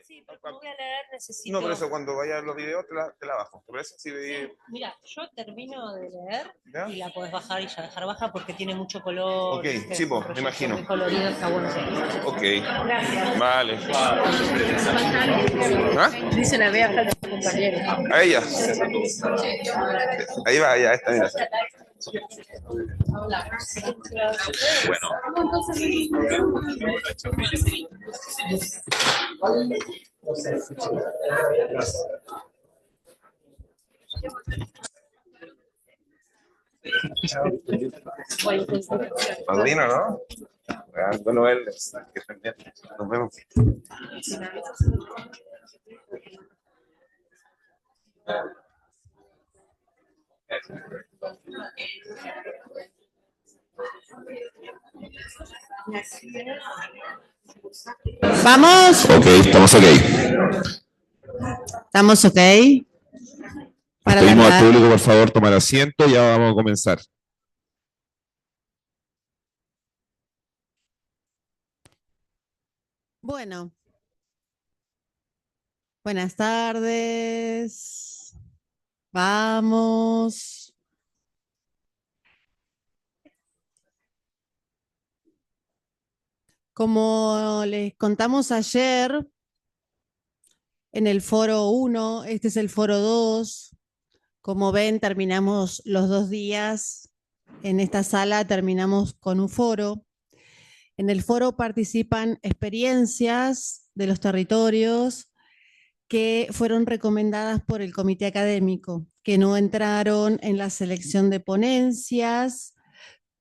Sí, pero como voy a leer necesito... No, por eso cuando vayas a los videos te la bajo. ¿Te parece? Sí, Sí, mira, yo termino de leer ¿ya? y la podés bajar y ya dejar baja porque tiene mucho color. Ok, ¿viste? sí, po, Un me proyecto imagino. muy colorido, está bueno. Ok, Gracias. vale. ¿Ah? Dice la vea a los compañeros. A ella. Ahí va, ya está, mira. Padrino, ¿no? Bueno, él, que también. Nos vemos. ¿Vamos? Ok, estamos ok. ¿Estamos ok? Para Pedimos al largar. público, por favor, tomar asiento. Ya vamos a comenzar. Bueno. Buenas tardes. Vamos. Como les contamos ayer, en el foro 1, este es el foro 2. Como ven, terminamos los 2 días. En esta sala terminamos con un foro. En el foro participan experiencias de los territorios que fueron recomendadas por el comité académico, que no entraron en la selección de ponencias,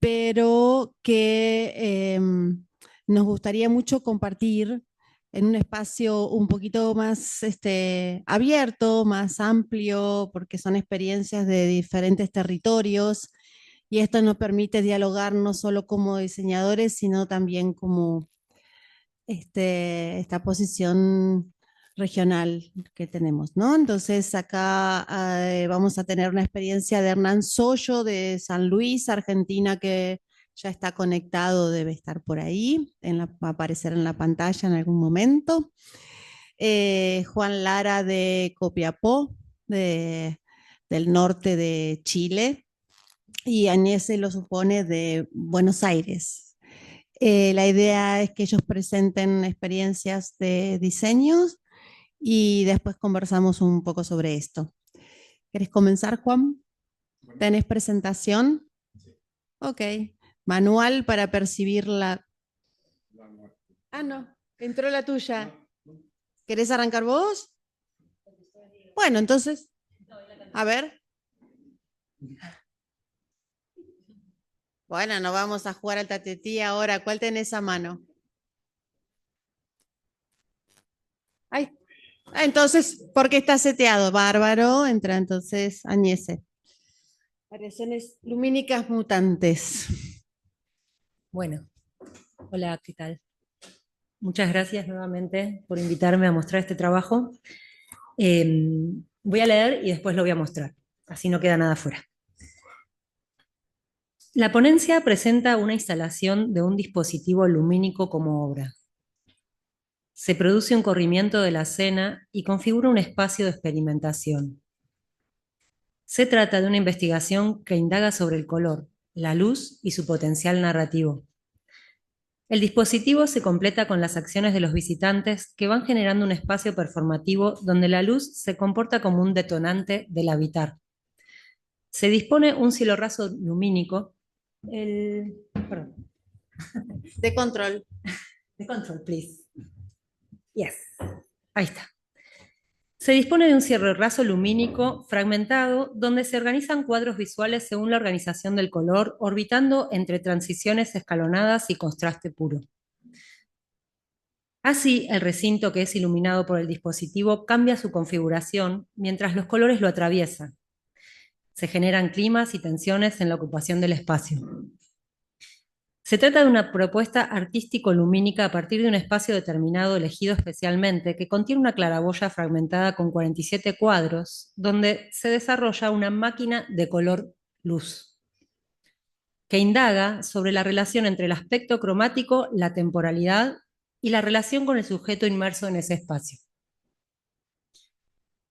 pero que nos gustaría mucho compartir en un espacio un poquito más abierto, más amplio, porque son experiencias de diferentes territorios y esto nos permite dialogar no solo como diseñadores, sino también como esta posición regional que tenemos, ¿no? Entonces acá vamos a tener una experiencia de Hernán Soyo de San Luis, Argentina, que ya está conectado, debe estar por ahí, va a aparecer en la pantalla en algún momento. Juan Lara de Copiapó, del norte de Chile, y Agnès se lo supone de Buenos Aires. La idea es que ellos presenten experiencias de diseños y después conversamos un poco sobre esto. ¿Querés comenzar, Juan? ¿Tenés presentación? Ok. Manual para percibir la... Ah, no. Entró la tuya. ¿Querés arrancar vos? Bueno, entonces... A ver. Bueno, no vamos a jugar al tatetí ahora. ¿Cuál tenés a mano? Ay. Entonces, ¿por qué está seteado? Bárbaro. Entra entonces Añese. Variaciones lumínicas mutantes. Bueno, hola, ¿qué tal? Muchas gracias nuevamente por invitarme a mostrar este trabajo. Voy a leer y después lo voy a mostrar, así no queda nada fuera. La ponencia presenta una instalación de un dispositivo lumínico como obra. Se produce un corrimiento de la escena y configura un espacio de experimentación. Se trata de una investigación que indaga sobre el color, la luz y su potencial narrativo. El dispositivo se completa con las acciones de los visitantes que van generando un espacio performativo donde la luz se comporta como un detonante del habitar. Se dispone un cielo raso lumínico. Perdón. De control. De control, please. Yes. Ahí está. Se dispone de un cielo raso lumínico fragmentado donde se organizan cuadros visuales según la organización del color, orbitando entre transiciones escalonadas y contraste puro. Así, el recinto que es iluminado por el dispositivo cambia su configuración mientras los colores lo atraviesan. Se generan climas y tensiones en la ocupación del espacio. Se trata de una propuesta artístico-lumínica a partir de un espacio determinado elegido especialmente que contiene una claraboya fragmentada con 47 cuadros, donde se desarrolla una máquina de color-luz, que indaga sobre la relación entre el aspecto cromático, la temporalidad y la relación con el sujeto inmerso en ese espacio.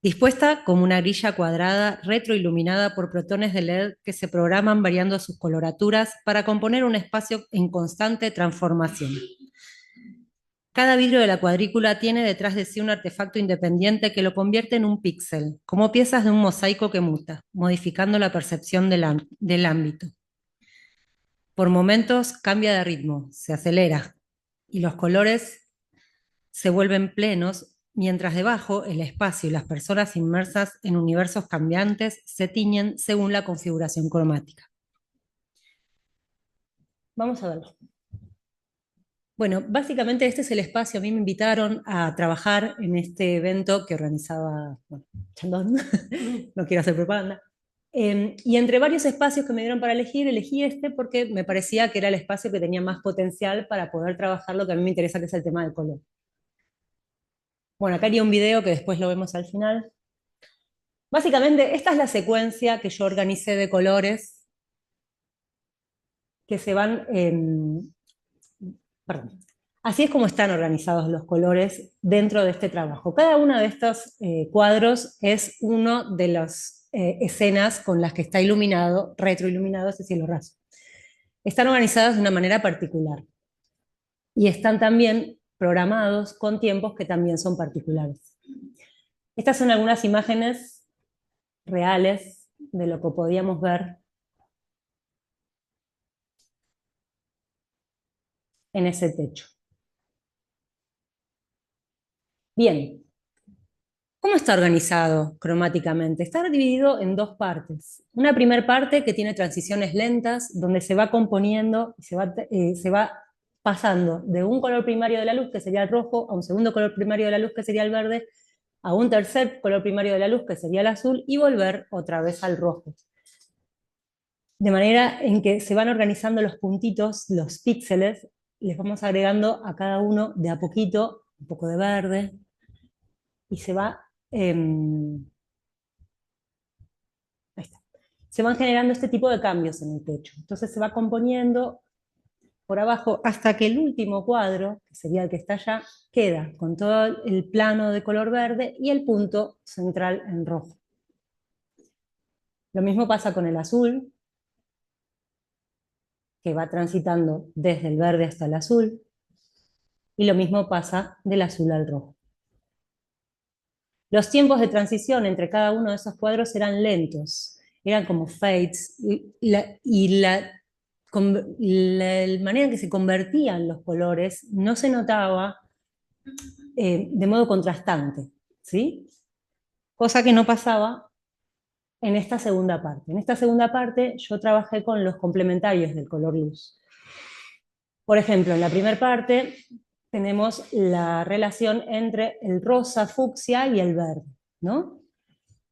Dispuesta como una grilla cuadrada retroiluminada por protones de LED que se programan variando sus coloraturas para componer un espacio en constante transformación. Cada vidrio de la cuadrícula tiene detrás de sí un artefacto independiente que lo convierte en un píxel, como piezas de un mosaico que muta, modificando la percepción del ámbito. Por momentos cambia de ritmo, se acelera, y los colores se vuelven plenos, mientras debajo el espacio y las personas inmersas en universos cambiantes se tiñen según la configuración cromática. Vamos a verlo. Bueno, básicamente este es el espacio. A mí me invitaron a trabajar en este evento que organizaba, bueno, Chandon, no quiero hacer propaganda. Y entre varios espacios que me dieron para elegir, elegí este porque me parecía que era el espacio que tenía más potencial para poder trabajar lo que a mí me interesa, que es el tema del color. Bueno, acá haría un video que después lo vemos al final. Básicamente, esta es la secuencia que yo organicé de colores que se van... perdón. Así es como están organizados los colores dentro de este trabajo. Cada uno de estos cuadros es uno de las escenas con las que está iluminado, retroiluminado ese cielo raso. Están organizados de una manera particular y están también programados con tiempos que también son particulares. Estas son algunas imágenes reales de lo que podíamos ver en ese techo. Bien, ¿cómo está organizado cromáticamente? Está dividido en dos partes. Una primera parte que tiene transiciones lentas, donde se va componiendo, se va pasando de un color primario de la luz, que sería el rojo, a un segundo color primario de la luz, que sería el verde, a un tercer color primario de la luz, que sería el azul, y volver otra vez al rojo. De manera en que se van organizando los puntitos, los píxeles, les vamos agregando a cada uno de a poquito un poco de verde, y se va... ahí está. Se van generando este tipo de cambios en el techo. Entonces se va componiendo por abajo hasta que el último cuadro, que sería el que está allá, queda con todo el plano de color verde y el punto central en rojo. Lo mismo pasa con el azul, que va transitando desde el verde hasta el azul, y lo mismo pasa del azul al rojo. Los tiempos de transición entre cada uno de esos cuadros eran lentos, eran como fades, y la manera en que se convertían los colores no se notaba de modo contrastante, ¿sí? Cosa que no pasaba en esta segunda parte. En esta segunda parte yo trabajé con los complementarios del color luz. Por ejemplo, en la primera parte tenemos la relación entre el rosa fucsia y el verde, ¿no?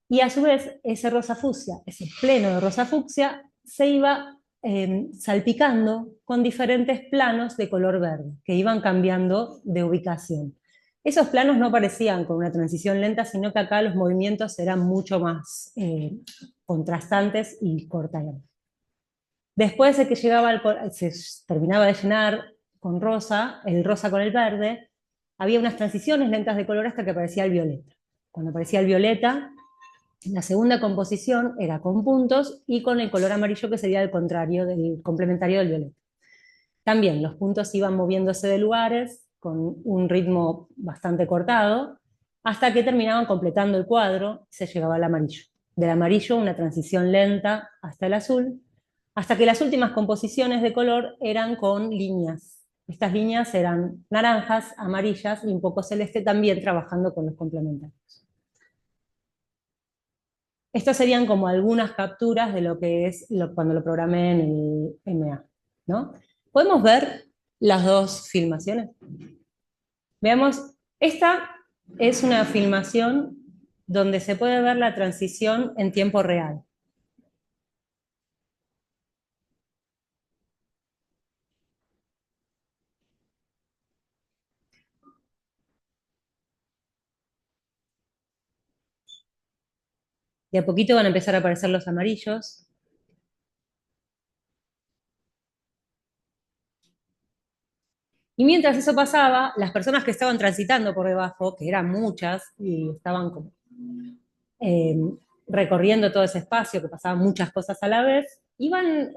Y a su vez, ese rosa fucsia, ese pleno de rosa fucsia, se iba salpicando con diferentes planos de color verde, que iban cambiando de ubicación. Esos planos no parecían con una transición lenta, sino que acá los movimientos eran mucho más contrastantes y cortados. Después de que se terminaba de llenar con rosa, el rosa con el verde, había unas transiciones lentas de color hasta que aparecía el violeta. Cuando aparecía el violeta, la segunda composición era con puntos y con el color amarillo, que sería el contrario del complementario del violeta. También los puntos iban moviéndose de lugares con un ritmo bastante cortado, hasta que terminaban completando el cuadro y se llegaba al amarillo. Del amarillo una transición lenta hasta el azul, hasta que las últimas composiciones de color eran con líneas. Estas líneas eran naranjas, amarillas y un poco celeste, también trabajando con los complementarios. Estas serían como algunas capturas de lo que es cuando lo programé en el MA, ¿no? ¿Podemos ver las dos filmaciones? Veamos, esta es una filmación donde se puede ver la transición en tiempo real. De a poquito van a empezar a aparecer los amarillos. Y mientras eso pasaba, las personas que estaban transitando por debajo, que eran muchas, y estaban como eh, recorriendo todo ese espacio, que pasaban muchas cosas a la vez, iban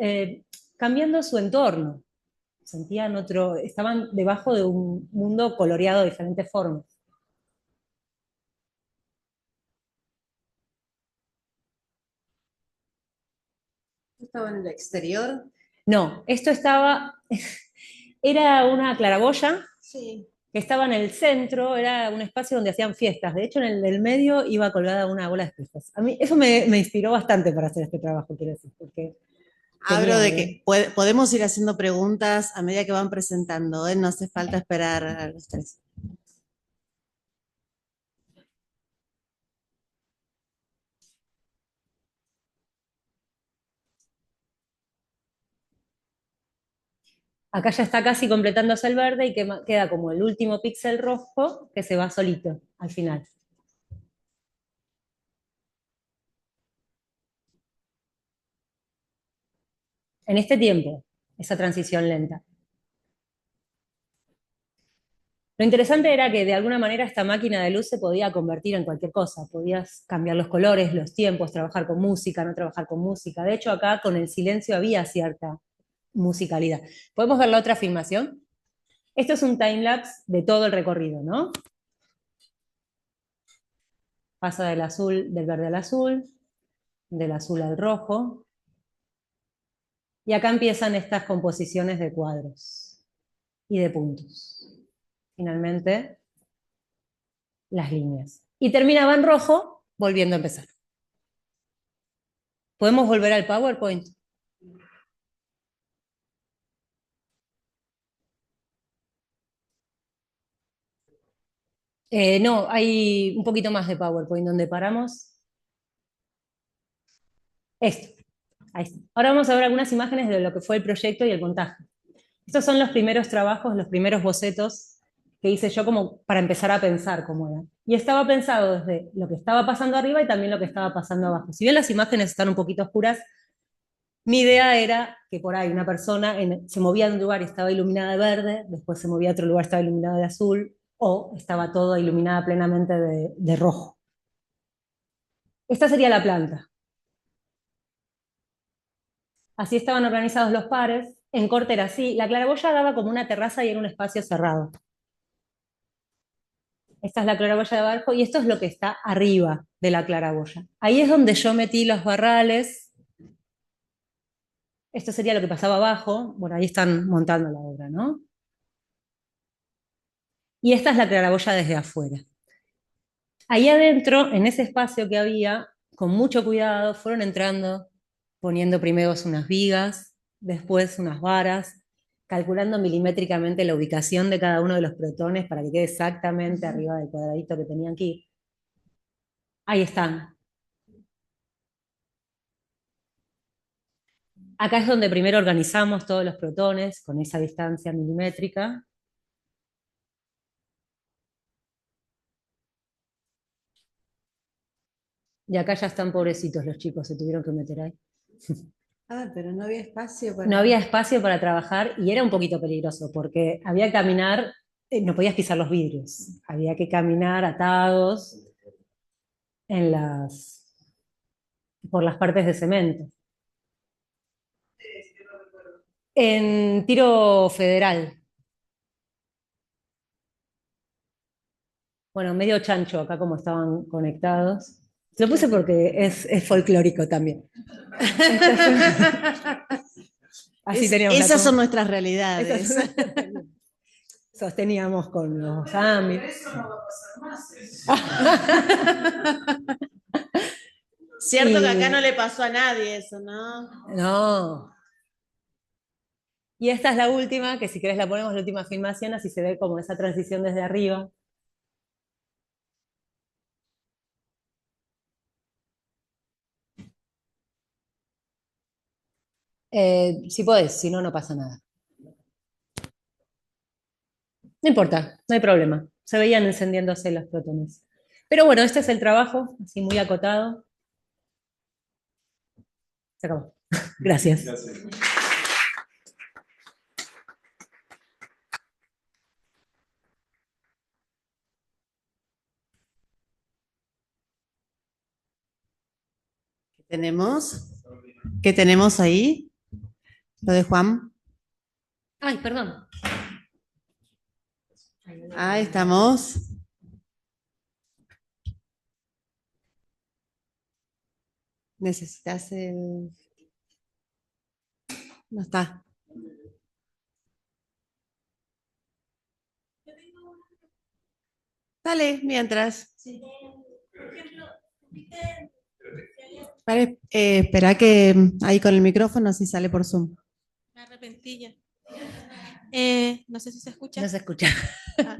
cambiando su entorno. Sentían otro, estaban debajo de un mundo coloreado de diferentes formas. ¿Estaba en el exterior? No, esto estaba, era una claraboya Sí. que estaba en el centro, era un espacio donde hacían fiestas. De hecho, en el del medio iba colgada una bola de espejos. A mí eso me inspiró bastante para hacer este trabajo, quiero decir, porque Abro tenía de que podemos ir haciendo preguntas a medida que van presentando, ¿eh? No hace falta esperar a los tres. acá ya está casi completándose el verde y queda como el último píxel rojo que se va solito al final. En este tiempo, esa transición lenta. Lo interesante era que de alguna manera esta máquina de luz se podía convertir en cualquier cosa. Podías cambiar los colores, los tiempos, trabajar con música, no trabajar con música. De hecho, acá con el silencio había cierta musicalidad. ¿Podemos ver la otra filmación? Esto es un timelapse de todo el recorrido, ¿no? Pasa del verde al azul, del azul al rojo, y acá empiezan estas composiciones de cuadros y de puntos. Finalmente, las líneas. Y terminaba en rojo, volviendo a empezar. ¿Podemos volver al PowerPoint? No, hay un poquito más de PowerPoint donde paramos. Esto. Ahí está. Ahora vamos a ver algunas imágenes de lo que fue el proyecto y el montaje. Estos son los primeros trabajos, los primeros bocetos que hice yo como para empezar a pensar cómo era. Y estaba pensado desde lo que estaba pasando arriba y también lo que estaba pasando abajo. Si bien las imágenes están un poquito oscuras, mi idea era que por ahí una persona se movía de un lugar y estaba iluminada de verde, después se movía a otro lugar y estaba iluminada de azul, o estaba todo iluminada plenamente de rojo. Esta sería la planta. Así estaban organizados los pares. En corte era así. La claraboya daba como una terraza y era un espacio cerrado. Esta es la claraboya de abajo y esto es lo que está arriba de la claraboya. Ahí es donde yo metí los barrales. Esto sería lo que pasaba abajo. Bueno, ahí están montando la obra, ¿no? Y esta es la claraboya desde afuera. Ahí adentro, en ese espacio que había, con mucho cuidado, fueron entrando, poniendo primero unas vigas, después unas varas, calculando milimétricamente la ubicación de cada uno de los protones para que quede exactamente arriba del cuadradito que tenían aquí. Ahí están. Acá es donde primero organizamos todos los protones con esa distancia milimétrica. Y acá ya están pobrecitos los chicos, se tuvieron que meter ahí. Ah, pero no había espacio para... No había espacio para trabajar y era un poquito peligroso porque había que caminar, no podías pisar los vidrios, había que caminar atados en por las partes de cemento. En tiro federal. Bueno, medio chancho acá como estaban conectados. Lo puse porque es folclórico también. Así teníamos Esas son nuestras realidades. Sosteníamos con los AMI. Cierto que acá no le pasó a nadie eso, ¿no? No. Y esta es la última, que si querés la ponemos la última filmación, así se ve como esa transición desde arriba. Si podés, si no, no pasa nada. No importa, no hay problema. Se veían encendiéndose los protones. Pero bueno, este es el trabajo, así muy acotado. Se acabó. Gracias. Gracias. ¿Tenemos? ¿Qué tenemos ahí? Lo de Juan. Ay, perdón. Ahí estamos. Necesitas el... No está. Dale, mientras. Vale, espera que ahí con el micrófono si sale por Zoom. Me arrepentí. No sé si se escucha. No se escucha. Ah,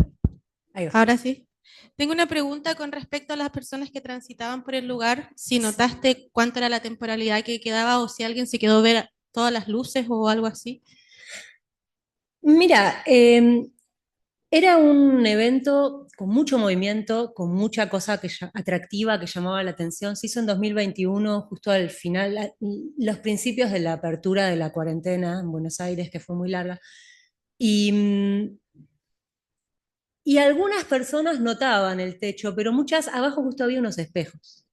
Ahí va. ahora sí. Tengo una pregunta con respecto a las personas que transitaban por el lugar. Si notaste cuánto era la temporalidad que quedaba o si alguien se quedó a ver todas las luces o algo así. Mira, era un evento con mucho movimiento, con mucha cosa atractiva que llamaba la atención. Se hizo en 2021, justo al final, los principios de la apertura de la cuarentena en Buenos Aires, que fue muy larga. Y algunas personas notaban el techo, pero muchas, abajo justo había unos espejos,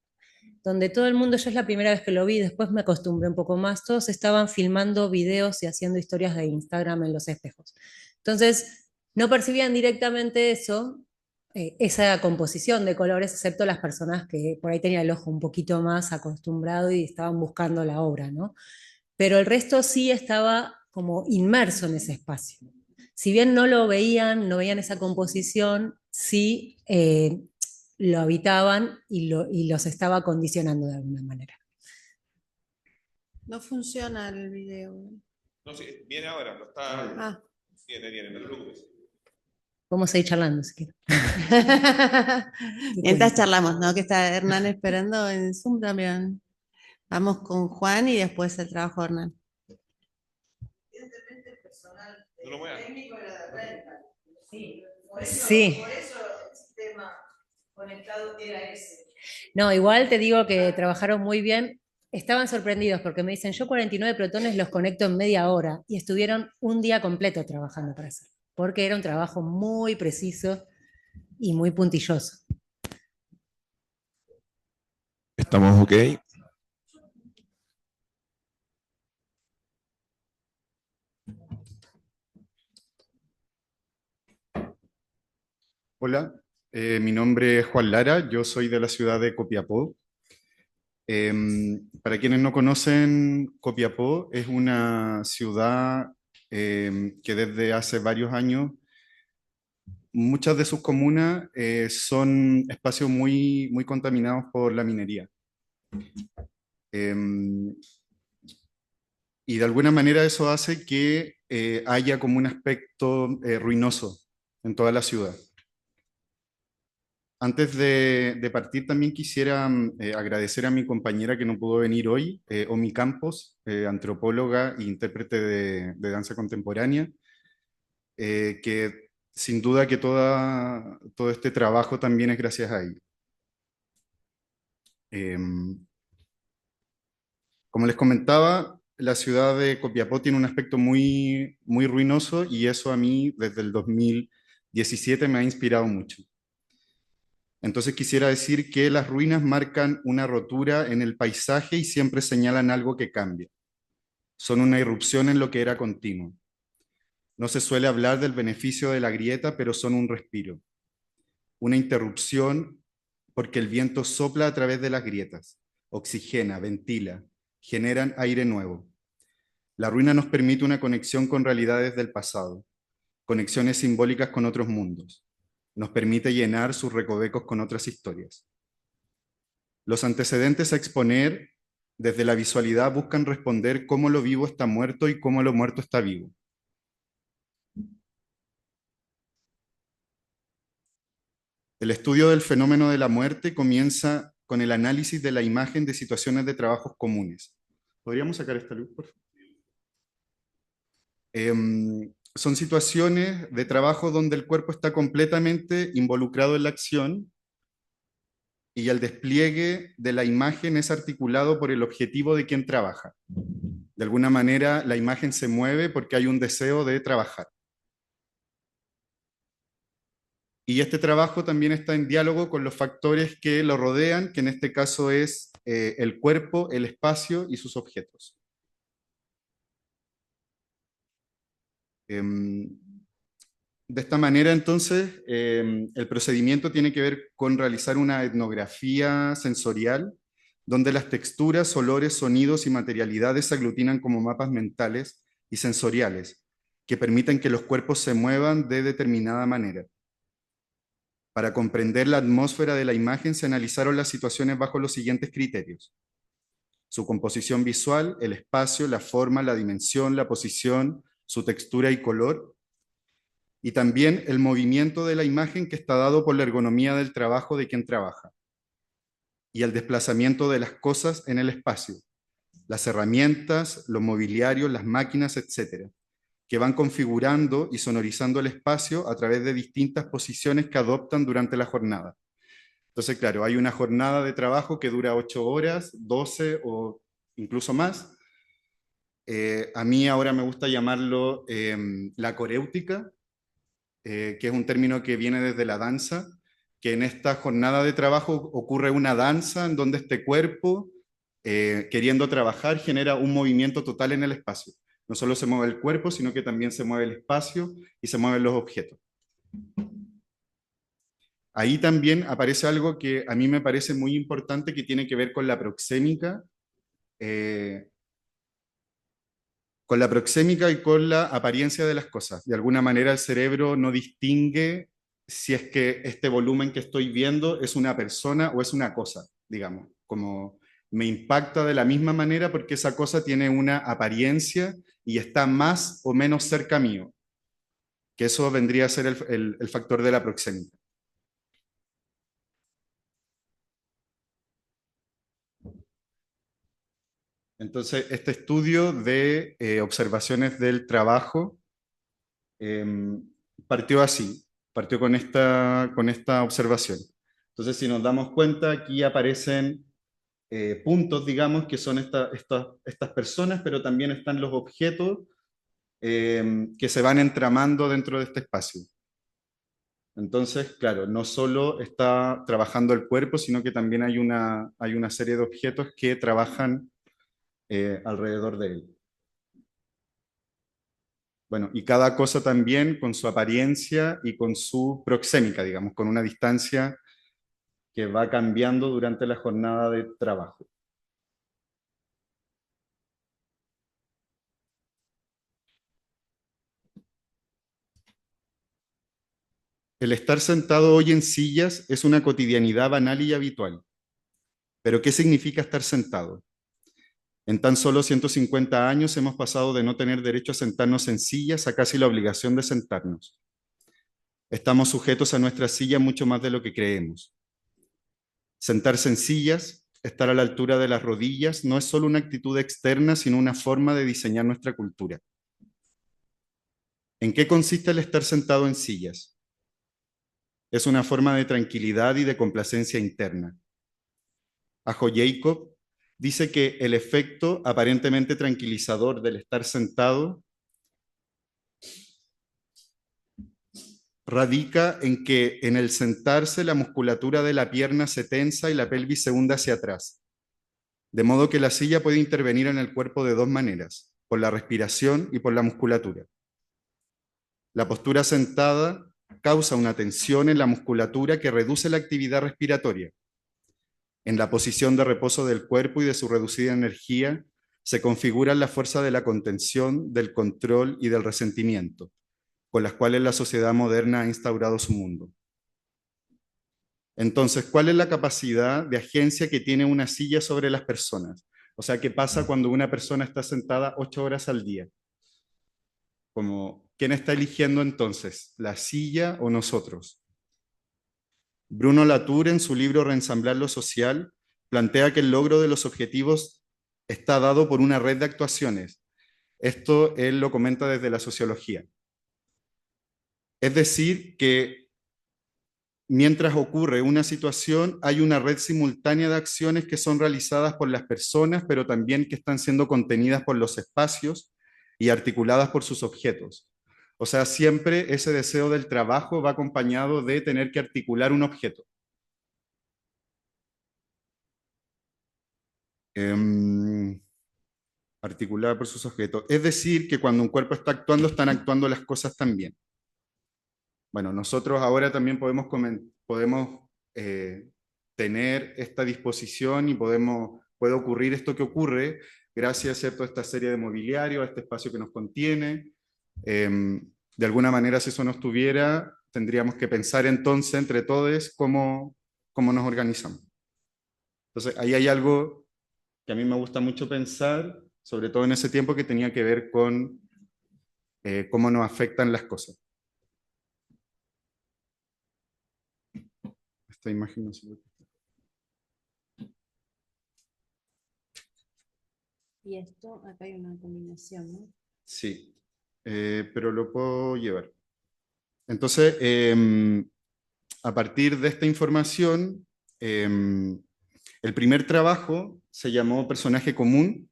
donde todo el mundo, yo es la primera vez que lo vi, después me acostumbré un poco más, todos estaban filmando videos y haciendo historias de Instagram en los espejos. Entonces, no percibían directamente eso, esa composición de colores, excepto las personas que por ahí tenían el ojo un poquito más acostumbrado y estaban buscando la obra, ¿no? Pero el resto sí estaba como inmerso en ese espacio. Si bien no lo veían, no veían esa composición, sí lo habitaban y los estaba condicionando de alguna manera. No funciona el video. No, sí, viene ahora, lo está. Ah. Viene, no te preocupes. Vamos a ir charlando, si quieren. Mientras charlamos, ¿no? Que está Hernán esperando en Zoom también. Vamos con Juan y después el trabajo de Hernán. No lo muevas. Sí. Por eso el sistema conectado era ese. No, igual te digo que trabajaron muy bien. Estaban sorprendidos porque me dicen, yo 49 protones los conecto en media hora y estuvieron un día completo trabajando para hacer, porque era un trabajo muy preciso y muy puntilloso. Estamos ok. Hola, mi nombre es Juan Lara, yo soy de la ciudad de Copiapó. Para quienes no conocen, Copiapó es una ciudad que desde hace varios años, muchas de sus comunas son espacios muy, muy contaminados por la minería. Y de alguna manera eso hace que haya como un aspecto ruinoso en toda la ciudad. Antes de partir, también quisiera agradecer a mi compañera que no pudo venir hoy, Omi Campos, antropóloga e intérprete de danza contemporánea, que sin duda que todo este trabajo también es gracias a ella. Como les comentaba, la ciudad de Copiapó tiene un aspecto muy, muy ruinoso y eso a mí desde el 2017 me ha inspirado mucho. Entonces quisiera decir que las ruinas marcan una rotura en el paisaje y siempre señalan algo que cambia. Son una irrupción en lo que era continuo. No se suele hablar del beneficio de la grieta, pero son un respiro. Una interrupción porque el viento sopla a través de las grietas, oxigena, ventila, generan aire nuevo. La ruina nos permite una conexión con realidades del pasado, conexiones simbólicas con otros mundos. Nos permite llenar sus recovecos con otras historias. Los antecedentes a exponer desde la visualidad buscan responder cómo lo vivo está muerto y cómo lo muerto está vivo. El estudio del fenómeno de la muerte comienza con el análisis de la imagen de situaciones de trabajos comunes. ¿Podríamos sacar esta luz, por favor? Son situaciones de trabajo donde el cuerpo está completamente involucrado en la acción y el despliegue de la imagen es articulado por el objetivo de quien trabaja. De alguna manera, la imagen se mueve porque hay un deseo de trabajar. Y este trabajo también está en diálogo con los factores que lo rodean, que en este caso es el cuerpo, el espacio y sus objetos. De esta manera, entonces, el procedimiento tiene que ver con realizar una etnografía sensorial, donde las texturas, olores, sonidos y materialidades se aglutinan como mapas mentales y sensoriales, que permiten que los cuerpos se muevan de determinada manera. Para comprender la atmósfera de la imagen se analizaron las situaciones bajo los siguientes criterios: su composición visual, el espacio, la forma, la dimensión, la posición, su textura y color, y también el movimiento de la imagen que está dado por la ergonomía del trabajo de quien trabaja, y el desplazamiento de las cosas en el espacio, las herramientas, los mobiliarios, las máquinas, etcétera, que van configurando y sonorizando el espacio a través de distintas posiciones que adoptan durante la jornada. Entonces, claro, hay una jornada de trabajo que dura 8 horas, 12 o incluso más. A mí ahora me gusta llamarlo la coréutica, que es un término que viene desde la danza, que en esta jornada de trabajo ocurre una danza en donde este cuerpo, queriendo trabajar, genera un movimiento total en el espacio. No solo se mueve el cuerpo, sino que también se mueve el espacio y se mueven los objetos. Ahí también aparece algo que a mí me parece muy importante, que tiene que ver con la proxémica, y con la apariencia de las cosas. De alguna manera el cerebro no distingue si es que este volumen que estoy viendo es una persona o es una cosa, digamos, como me impacta de la misma manera porque esa cosa tiene una apariencia y está más o menos cerca mío, que eso vendría a ser el factor de la proxémica. Entonces, este estudio de observaciones del trabajo partió así, partió con esta observación. Entonces, si nos damos cuenta, aquí aparecen puntos, digamos, que son estas personas, pero también están los objetos que se van entramando dentro de este espacio. Entonces, claro, no solo está trabajando el cuerpo, sino que también hay una serie de objetos que trabajan alrededor de él. Bueno, y cada cosa también con su apariencia y con su proxémica, digamos, con una distancia que va cambiando durante la jornada de trabajo. El estar sentado hoy en sillas es una cotidianidad banal y habitual. Pero ¿qué significa estar sentado? En tan solo 150 años hemos pasado de no tener derecho a sentarnos en sillas a casi la obligación de sentarnos. Estamos sujetos a nuestra silla mucho más de lo que creemos. Sentarse en sillas, estar a la altura de las rodillas, no es solo una actitud externa, sino una forma de diseñar nuestra cultura. ¿En qué consiste el estar sentado en sillas? Es una forma de tranquilidad y de complacencia interna. Ajo Jacob dice que el efecto aparentemente tranquilizador del estar sentado radica en que en el sentarse la musculatura de la pierna se tensa y la pelvis se hunde hacia atrás, de modo que la silla puede intervenir en el cuerpo de dos maneras, por la respiración y por la musculatura. La postura sentada causa una tensión en la musculatura que reduce la actividad respiratoria. En la posición de reposo del cuerpo y de su reducida energía se configuran la fuerza de la contención, del control y del resentimiento, con las cuales la sociedad moderna ha instaurado su mundo. Entonces, ¿cuál es la capacidad de agencia que tiene una silla sobre las personas? O sea, ¿qué pasa cuando una persona está sentada 8 horas al día? ¿Quién está eligiendo entonces? ¿La silla o nosotros? Bruno Latour, en su libro Reensamblar lo social, plantea que el logro de los objetivos está dado por una red de actuaciones. Esto él lo comenta desde la sociología. Es decir, que mientras ocurre una situación, hay una red simultánea de acciones que son realizadas por las personas, pero también que están siendo contenidas por los espacios y articuladas por sus objetos. O sea, siempre ese deseo del trabajo va acompañado de tener que articular un objeto. Articulada por sus objetos. Es decir, que cuando un cuerpo está actuando, están actuando las cosas también. Bueno, nosotros ahora también podemos tener esta disposición y puede ocurrir esto que ocurre gracias, ¿cierto?, a esta serie de mobiliario, a este espacio que nos contiene. De alguna manera, si eso no estuviera, tendríamos que pensar entonces entre todos cómo nos organizamos. Entonces, ahí hay algo que a mí me gusta mucho pensar, sobre todo en ese tiempo, que tenía que ver con cómo nos afectan las cosas. Esta imagen no se ve. Y esto, acá hay una combinación, ¿no? Sí, pero lo puedo llevar. Entonces, a partir de esta información, el primer trabajo se llamó Personaje Común,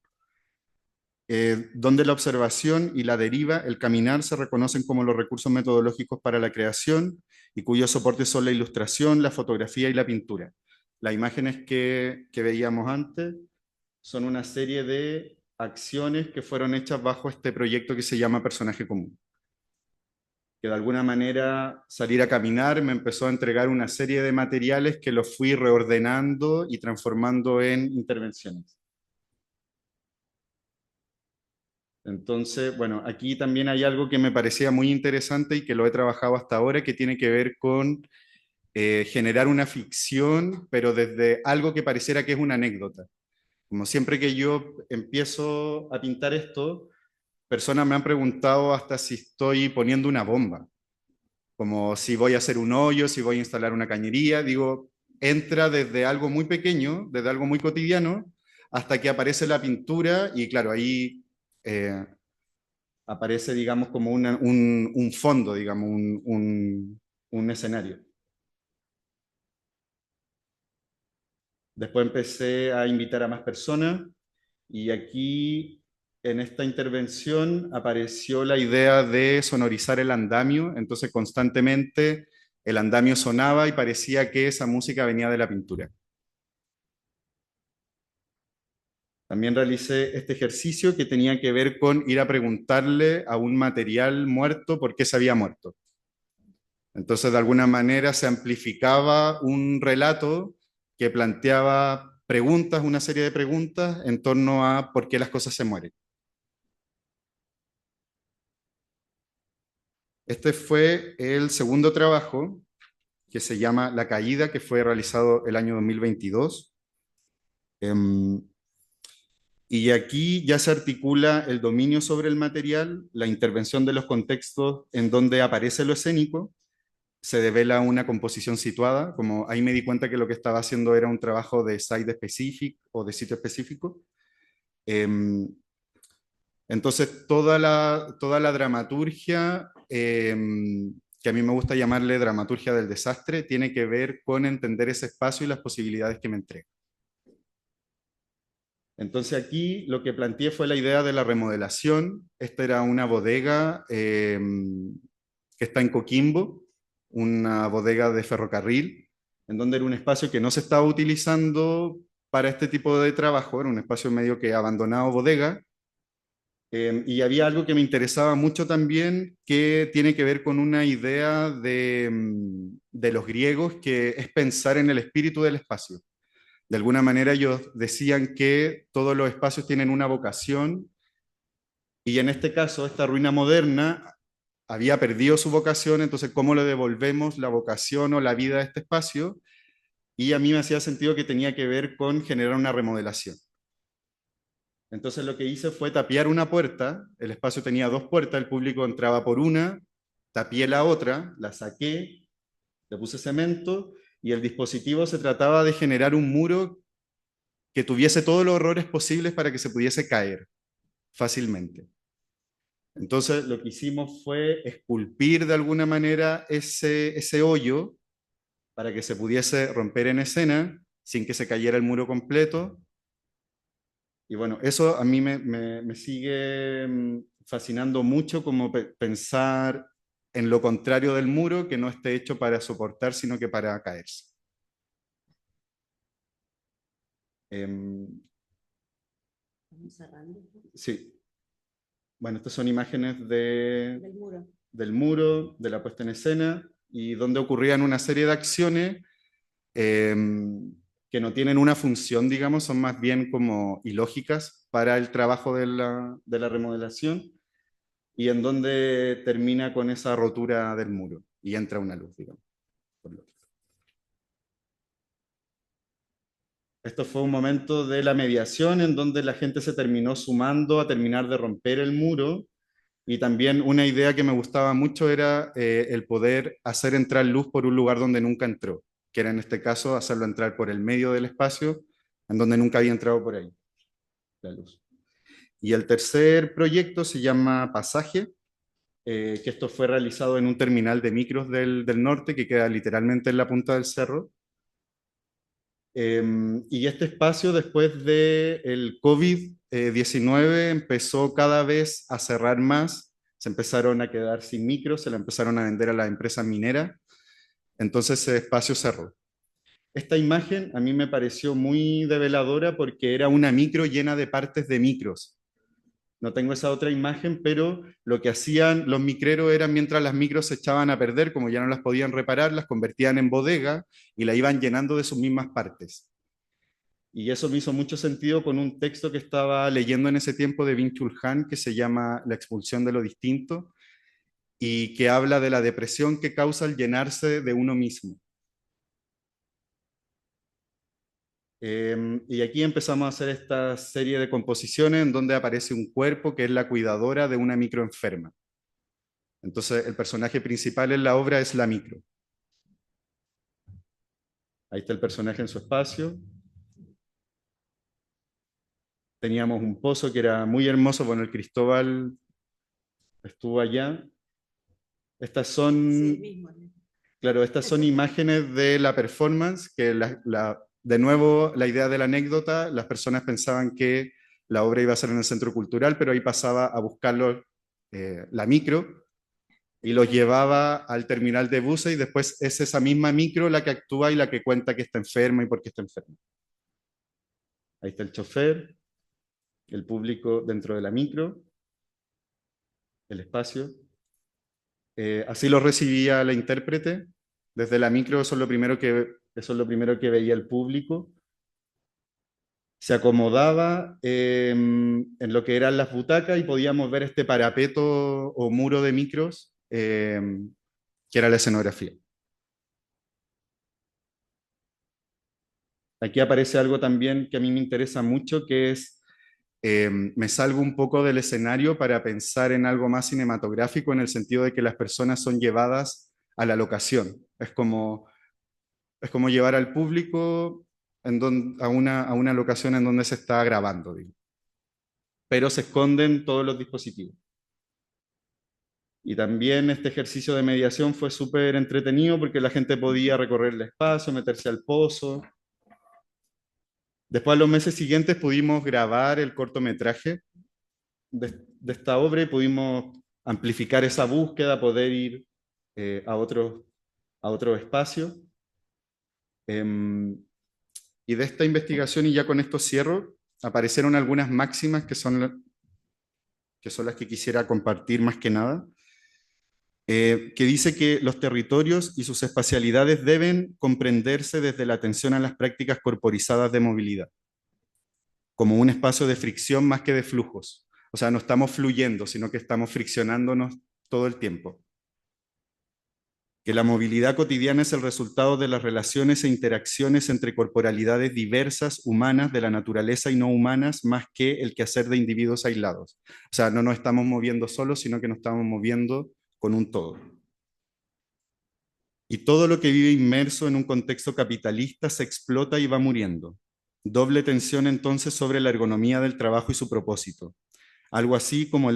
donde la observación y la deriva, el caminar, se reconocen como los recursos metodológicos para la creación y cuyos soportes son la ilustración, la fotografía y la pintura. Las imágenes que veíamos antes son una serie de acciones que fueron hechas bajo este proyecto que se llama Personaje Común. Que de alguna manera salir a caminar me empezó a entregar una serie de materiales que los fui reordenando y transformando en intervenciones. Entonces, bueno, aquí también hay algo que me parecía muy interesante y que lo he trabajado hasta ahora, que tiene que ver con generar una ficción, pero desde algo que pareciera que es una anécdota. Como siempre que yo empiezo a pintar esto, personas me han preguntado hasta si estoy poniendo una bomba, como si voy a hacer un hoyo, si voy a instalar una cañería. Digo, entra desde algo muy pequeño, desde algo muy cotidiano, hasta que aparece la pintura y claro, ahí aparece, digamos, como un fondo, digamos, un escenario. Después empecé a invitar a más personas y aquí en esta intervención apareció la idea de sonorizar el andamio, entonces constantemente el andamio sonaba y parecía que esa música venía de la pintura. También realicé este ejercicio que tenía que ver con ir a preguntarle a un material muerto por qué se había muerto. Entonces, de alguna manera se amplificaba un relato que planteaba preguntas, una serie de preguntas en torno a por qué las cosas se mueren. Este fue el segundo trabajo, que se llama La Caída, que fue realizado el año 2022. Y aquí ya se articula el dominio sobre el material, la intervención de los contextos en donde aparece lo escénico, se devela una composición situada, como ahí me di cuenta que lo que estaba haciendo era un trabajo de site specific o de sitio específico. Entonces toda la dramaturgia, que a mí me gusta llamarle dramaturgia del desastre, tiene que ver con entender ese espacio y las posibilidades que me entrega. Entonces aquí lo que planteé fue la idea de la remodelación. Esta era una bodega que está en Coquimbo, una bodega de ferrocarril, en donde era un espacio que no se estaba utilizando para este tipo de trabajo, era un espacio medio que abandonado bodega, y había algo que me interesaba mucho también, que tiene que ver con una idea de los griegos, que es pensar en el espíritu del espacio. De alguna manera ellos decían que todos los espacios tienen una vocación, y en este caso esta ruina moderna había perdido su vocación, entonces ¿cómo le devolvemos la vocación o la vida a este espacio? Y a mí me hacía sentido que tenía que ver con generar una remodelación. Entonces lo que hice fue tapiar una puerta, el espacio tenía dos puertas, el público entraba por una, tapié la otra, la saqué, le puse cemento, y el dispositivo se trataba de generar un muro que tuviese todos los errores posibles para que se pudiese caer fácilmente. Entonces lo que hicimos fue esculpir de alguna manera ese hoyo para que se pudiese romper en escena sin que se cayera el muro completo. Y bueno, eso a mí me sigue fascinando mucho como pensar en lo contrario del muro, que no esté hecho para soportar, sino que para caerse. Sí. Bueno, estas son imágenes del muro, de la puesta en escena, y donde ocurrían una serie de acciones que no tienen una función, digamos, son más bien como ilógicas para el trabajo de la remodelación, y en donde termina con esa rotura del muro y entra una luz, digamos. Por lógica. Esto fue un momento de la mediación en donde la gente se terminó sumando a terminar de romper el muro, y también una idea que me gustaba mucho era el poder hacer entrar luz por un lugar donde nunca entró, que era en este caso hacerlo entrar por el medio del espacio, en donde nunca había entrado por ahí la luz. Y el tercer proyecto se llama Pasaje, que esto fue realizado en un terminal de micros del norte, que queda literalmente en la punta del cerro. Y este espacio, después del COVID-19, empezó cada vez a cerrar más, se empezaron a quedar sin micros, se la empezaron a vender a las empresas mineras, entonces ese espacio cerró. Esta imagen a mí me pareció muy develadora porque era una micro llena de partes de micros. No tengo esa otra imagen, pero lo que hacían los micreros era, mientras las micros se echaban a perder, como ya no las podían reparar, las convertían en bodega y la iban llenando de sus mismas partes. Y eso me hizo mucho sentido con un texto que estaba leyendo en ese tiempo de Byung-Chul Han, que se llama La expulsión de lo distinto, y que habla de la depresión que causa el llenarse de uno mismo. Y aquí empezamos a hacer esta serie de composiciones en donde aparece un cuerpo que es la cuidadora de una micro enferma. Entonces el personaje principal en la obra es la micro. Ahí está el personaje en su espacio. Teníamos un pozo que era muy hermoso, bueno, el Cristóbal estuvo allá. Estas son, claro, estas son imágenes de la performance, que de nuevo la idea de la anécdota, las personas pensaban que la obra iba a ser en el centro cultural, pero ahí pasaba a buscarlo la micro y los llevaba al terminal de buses, y después es esa misma micro la que actúa y la que cuenta que está enferma y por qué está enferma. Ahí está el chofer, el público dentro de la micro, el espacio. Así lo recibía la intérprete. Desde la micro eso es lo primero que veía el público. Se acomodaba en lo que eran las butacas y podíamos ver este parapeto o muro de micros, que era la escenografía. Aquí aparece algo también que a mí me interesa mucho, que es, me salgo un poco del escenario para pensar en algo más cinematográfico, en el sentido de que las personas son llevadas a la locación. Es como llevar al público a una locación en donde se está grabando, digo. Pero se esconden todos los dispositivos. Y también este ejercicio de mediación fue súper entretenido porque la gente podía recorrer el espacio, meterse al pozo. Después, a los meses siguientes, pudimos grabar el cortometraje de esta obra y pudimos amplificar esa búsqueda, poder ir a otro espacio. Y de esta investigación, y ya con esto cierro, aparecieron algunas máximas que son las que quisiera compartir más que nada, que dice que los territorios y sus espacialidades deben comprenderse desde la atención a las prácticas corporizadas de movilidad, como un espacio de fricción más que de flujos. O sea, no estamos fluyendo, sino que estamos friccionándonos todo el tiempo. Que la movilidad cotidiana es el resultado de las relaciones e interacciones entre corporalidades diversas, humanas, de la naturaleza y no humanas, más que el quehacer de individuos aislados. O sea, no nos estamos moviendo solos, sino que nos estamos moviendo con un todo. Y todo lo que vive inmerso en un contexto capitalista se explota y va muriendo. Doble tensión entonces sobre la ergonomía del trabajo y su propósito. Algo así como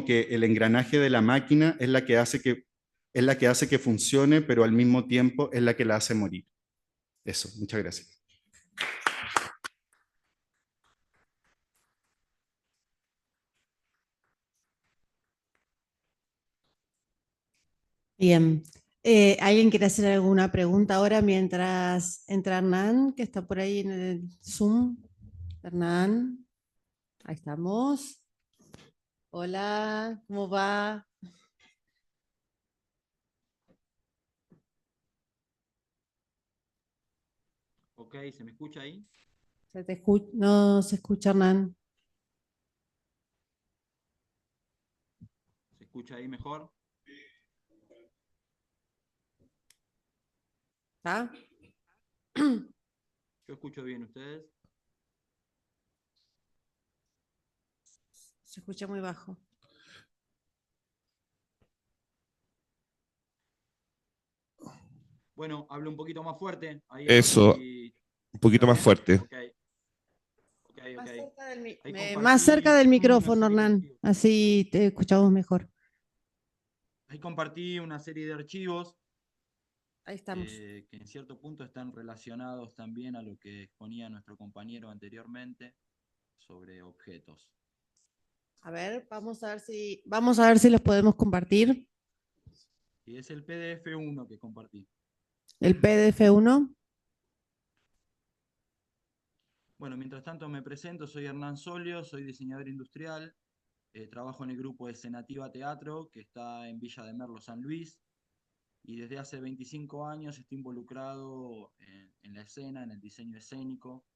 que el engranaje de la máquina es la que hace que funcione, pero al mismo tiempo es la que la hace morir. Eso, muchas gracias. Bien. ¿Alguien quiere hacer alguna pregunta ahora mientras entra Hernán, que está por ahí en el Zoom? Hernán, ahí estamos. Hola, ¿cómo va? Ok, ¿se me escucha ahí? No se escucha, Hernán. ¿Se escucha ahí mejor? ¿Está? Yo escucho bien, ¿ustedes? Se escucha muy bajo. Bueno, hablo un poquito más fuerte, ahí a ver Eso, si un escucha poquito más bien. fuerte. Ok, ok, ok. Ahí Más cerca del compartí una micrófono, serie de Hernán. archivos. Así te escuchamos mejor. Ahí compartí una serie de archivos Ahí estamos. que en cierto punto están relacionados también a lo que exponía nuestro compañero anteriormente sobre objetos. A ver, vamos a ver si los podemos compartir. Y es el PDF1 que compartí. El PDF1. Bueno, mientras tanto me presento, soy Hernán Solio, soy diseñador industrial, trabajo en el grupo Escenativa Teatro, que está en Villa de Merlo, San Luis, y desde hace 25 años estoy involucrado en la escena, en el diseño escénico.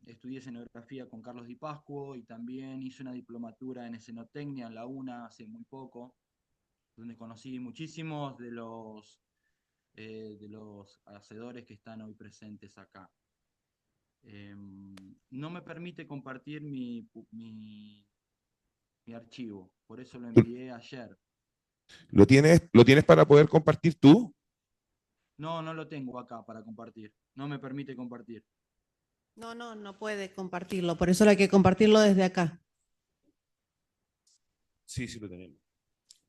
Estudié escenografía con Carlos Di Pascuo y también hice una diplomatura en escenotecnia en la UNA hace muy poco, donde conocí muchísimos de los hacedores que están hoy presentes acá. No me permite compartir mi archivo, por eso lo envié ayer. Lo tienes para poder compartir tú? No, no lo tengo acá para compartir. No me permite compartir. No puede compartirlo. Por eso hay que compartirlo desde acá. Sí, sí lo tenemos.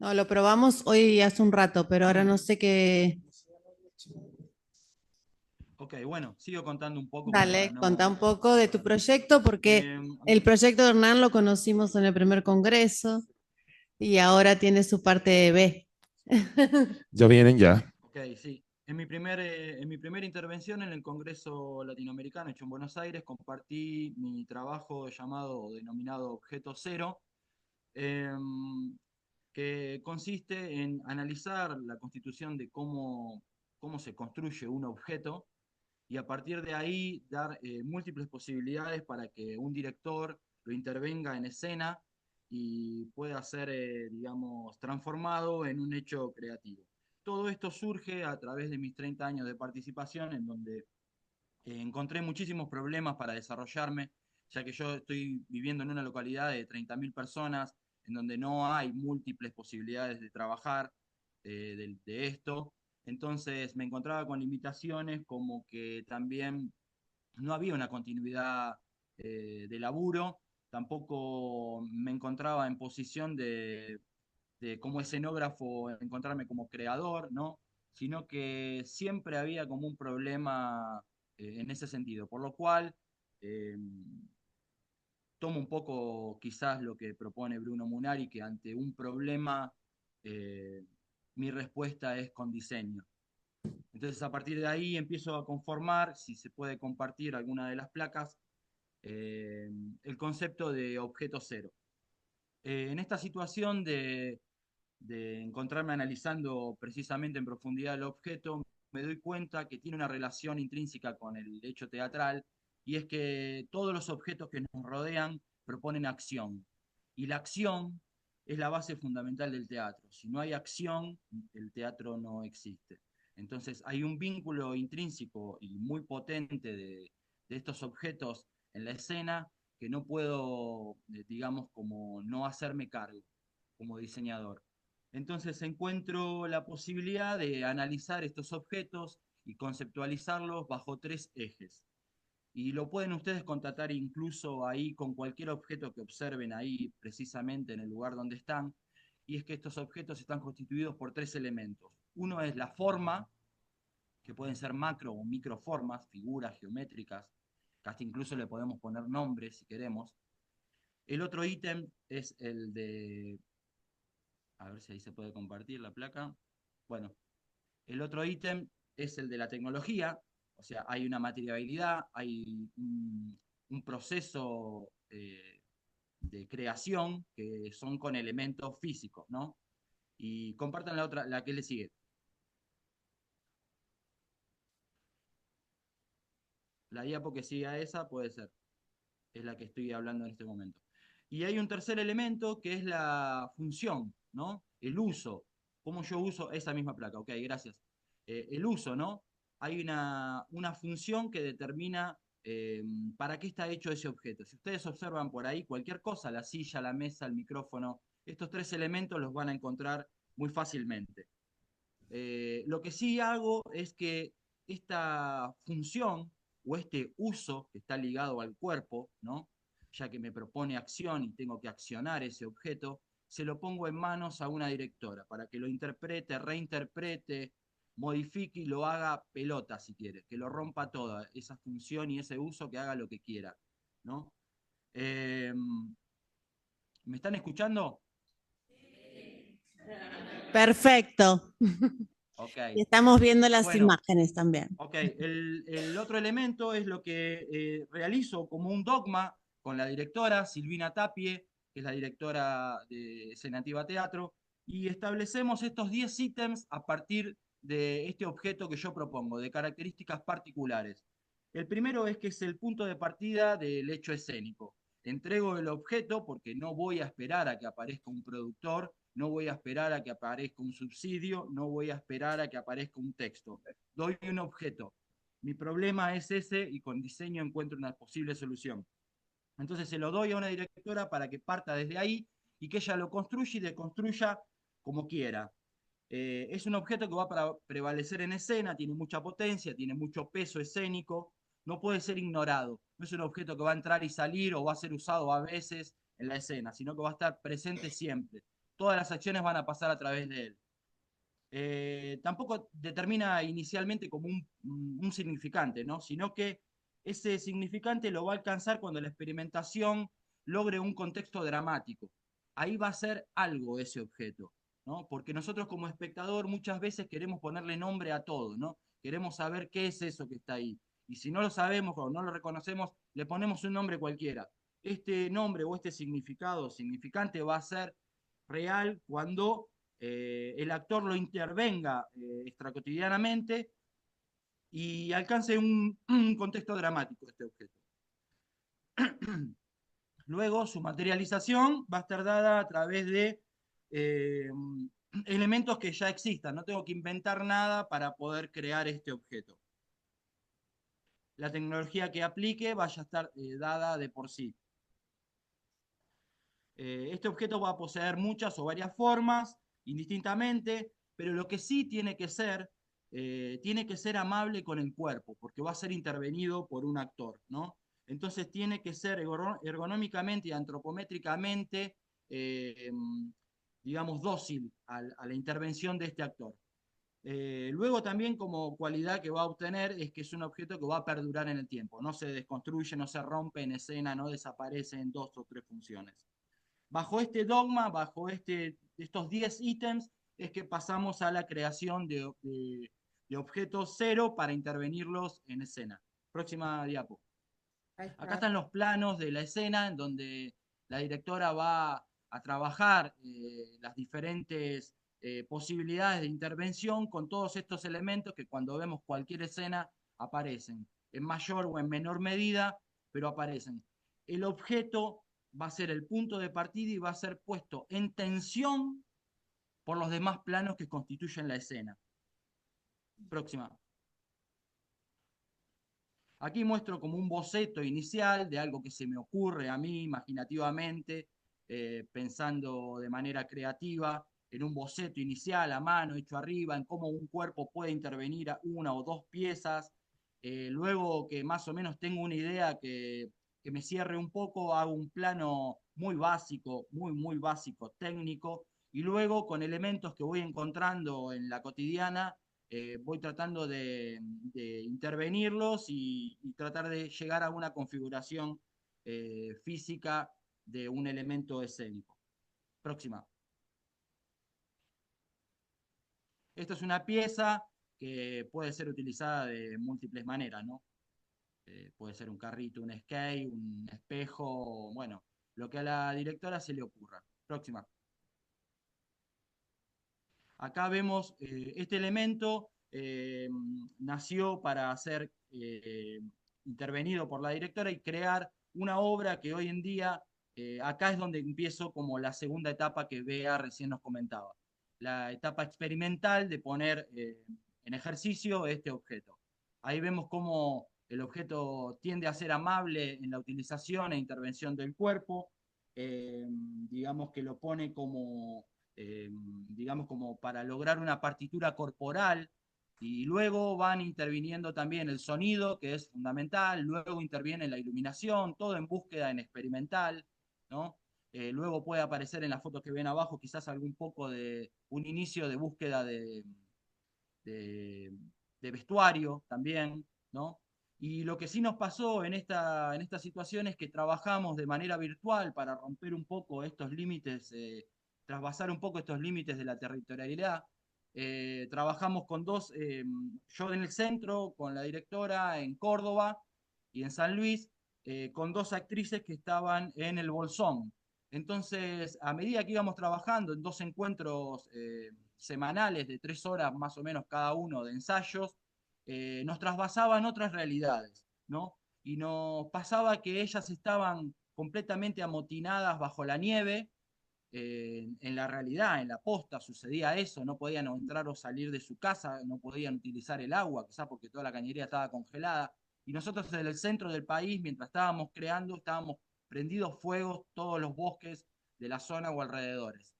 No, lo probamos hoy hace un rato, pero ahora no sé qué. Ok, bueno, sigo contando un poco como para Dale, no... contá un poco de tu proyecto, porque Ok. el proyecto de Hernán lo conocimos en el primer congreso y ahora tiene su parte B. Ya vienen ya. Ok, sí. En mi primera intervención en el Congreso Latinoamericano hecho en Buenos Aires, compartí mi trabajo llamado o denominado Objeto Cero, que consiste en analizar la constitución de cómo se construye un objeto y a partir de ahí dar múltiples posibilidades para que un director lo intervenga en escena y pueda ser, digamos, transformado en un hecho creativo. Todo esto surge a través de mis 30 años de participación, en donde encontré muchísimos problemas para desarrollarme, ya que yo estoy viviendo en una localidad de 30.000 personas, en donde no hay múltiples posibilidades de trabajar de esto. Entonces me encontraba con limitaciones como que también no había una continuidad de laburo, tampoco me encontraba en posición de como escenógrafo encontrarme como creador, ¿no? Sino que siempre había como un problema en ese sentido, por lo cual eh, tomo un poco quizás lo que propone Bruno Munari, que ante un problema eh, mi respuesta es con diseño. Entonces a partir de ahí empiezo a conformar, si se puede compartir alguna de las placas, el concepto de objeto cero. En esta situación de encontrarme analizando precisamente en profundidad el objeto, me doy cuenta que tiene una relación intrínseca con el hecho teatral, y es que todos los objetos que nos rodean proponen acción, y la acción es la base fundamental del teatro. Si no hay acción, el teatro no existe. Entonces hay un vínculo intrínseco y muy potente de estos objetos en la escena que no puedo, digamos, como no hacerme cargo como diseñador. Entonces encuentro la posibilidad de analizar estos objetos y conceptualizarlos bajo 3 ejes. Y lo pueden ustedes contratar incluso ahí con cualquier objeto que observen ahí precisamente en el lugar donde están. Y es que estos objetos están constituidos por 3 elementos. Uno es la forma, que pueden ser macro o microformas, figuras geométricas, que hasta incluso le podemos poner nombres si queremos. El otro ítem es el de A ver si ahí se puede compartir la placa. Bueno, el otro ítem es el de la tecnología, o sea, hay una materialidad, hay un proceso de creación que son con elementos físicos, ¿no? Y compartan la otra, la que le sigue. La diapo que sigue a esa puede ser, es la que estoy hablando en este momento. Y hay un tercer elemento que es la función, ¿no? El uso. ¿Cómo yo uso esa misma placa? Ok, gracias. El uso, ¿no? Hay una función que determina para qué está hecho ese objeto. Si ustedes observan por ahí cualquier cosa, la silla, la mesa, el micrófono, estos tres elementos los van a encontrar muy fácilmente. Lo que sí hago es que esta función o este uso que está ligado al cuerpo, ¿no? Ya que me propone acción y tengo que accionar ese objeto, se lo pongo en manos a una directora para que lo interprete, reinterprete, modifique y lo haga pelota si quiere, que lo rompa toda esa función y ese uso, que haga lo que quiera, ¿no? ¿Me están escuchando? Perfecto. Ok. Y estamos viendo las Bueno, imágenes también. ok, el otro elemento es lo que realizo como un dogma con la directora Silvina Tapie, que es la directora de Escenativa Teatro, y establecemos estos 10 ítems a partir de este objeto que yo propongo, de características particulares. El primero es que es el punto de partida del hecho escénico. Entrego el objeto porque no voy a esperar a que aparezca un productor, no voy a esperar a que aparezca un subsidio, no voy a esperar a que aparezca un texto. Doy un objeto. Mi problema es ese y con diseño encuentro una posible solución. Entonces se lo doy a una directora para que parta desde ahí y que ella lo construya y deconstruya como quiera. Es un objeto que va para prevalecer en escena, tiene mucha potencia, tiene mucho peso escénico, no puede ser ignorado. No es un objeto que va a entrar y salir o va a ser usado a veces en la escena, sino que va a estar presente siempre. Todas las acciones van a pasar a través de él. Tampoco determina inicialmente como un significante, ¿no? Sino que ese significante lo va a alcanzar cuando la experimentación logre un contexto dramático. Ahí va a ser algo ese objeto, ¿no? Porque nosotros como espectador muchas veces queremos ponerle nombre a todo, ¿no? Queremos saber qué es eso que está ahí. Y si no lo sabemos o no lo reconocemos, le ponemos un nombre cualquiera. Este nombre o este significado, significante, va a ser real cuando el actor lo intervenga extracotidianamente y alcance un contexto dramático de este objeto. Luego, su materialización va a estar dada a través de elementos que ya existan. No tengo que inventar nada para poder crear este objeto. La tecnología que aplique vaya a estar dada de por sí. Este objeto va a poseer muchas o varias formas, indistintamente, pero lo que sí tiene que ser amable con el cuerpo, porque va a ser intervenido por un actor, ¿no? Entonces tiene que ser ergonómicamente y antropométricamente, digamos, dócil a la intervención de este actor. Luego también como cualidad que va a obtener es que es un objeto que va a perdurar en el tiempo, no se desconstruye, no se rompe en escena, no desaparece en 2 o 3 funciones. Bajo este dogma, bajo estos 10 ítems, es que pasamos a la creación de objetos cero para intervenirlos en escena. Próxima diapo. Acá están los planos de la escena en donde la directora va a trabajar las diferentes posibilidades de intervención con todos estos elementos que cuando vemos cualquier escena aparecen, en mayor o en menor medida, pero aparecen. El objeto va a ser el punto de partida y va a ser puesto en tensión por los demás planos que constituyen la escena. Próxima. Aquí muestro como un boceto inicial de algo que se me ocurre a mí imaginativamente, pensando de manera creativa, en un boceto inicial a mano, hecho arriba, en cómo un cuerpo puede intervenir a una o dos piezas. Luego que más o menos tengo una idea que me cierre un poco, hago un plano muy básico, muy básico, técnico, y luego con elementos que voy encontrando en la cotidiana, voy tratando de intervenirlos y tratar de llegar a una configuración física de un elemento escénico. Próxima. Esta es una pieza que puede ser utilizada de múltiples maneras, ¿no? Puede ser un carrito, un skate, un espejo, bueno, lo que a la directora se le ocurra. Próxima. Acá vemos este elemento nació para ser intervenido por la directora y crear una obra que hoy en día, acá es donde empiezo como la segunda etapa que Bea recién nos comentaba, la etapa experimental de poner en ejercicio este objeto. Ahí vemos cómo el objeto tiende a ser amable en la utilización e intervención del cuerpo, digamos que lo pone como digamos, como para lograr una partitura corporal, y luego van interviniendo también el sonido, que es fundamental, luego interviene la iluminación, todo en búsqueda en experimental, ¿no? Luego puede aparecer en las fotos que ven abajo quizás algún poco de un inicio de búsqueda de, de vestuario también, ¿no? Y lo que sí nos pasó en esta situación es que trabajamos de manera virtual para romper un poco estos límites, trasvasar un poco estos límites de la territorialidad. Trabajamos con dos, yo en el centro, con la directora en Córdoba y en San Luis, con dos actrices que estaban en el Bolsón. Entonces, a medida que íbamos trabajando en dos encuentros semanales de 3 horas más o menos cada uno de ensayos, nos trasvasaban otras realidades, ¿no? Y nos pasaba que ellas estaban completamente amotinadas bajo la nieve, en la realidad, en la posta, sucedía eso, no podían entrar o salir de su casa, no podían utilizar el agua, quizás porque toda la cañería estaba congelada. Y nosotros en el centro del país, mientras estábamos creando, estábamos prendidos fuegos todos los bosques de la zona o alrededores.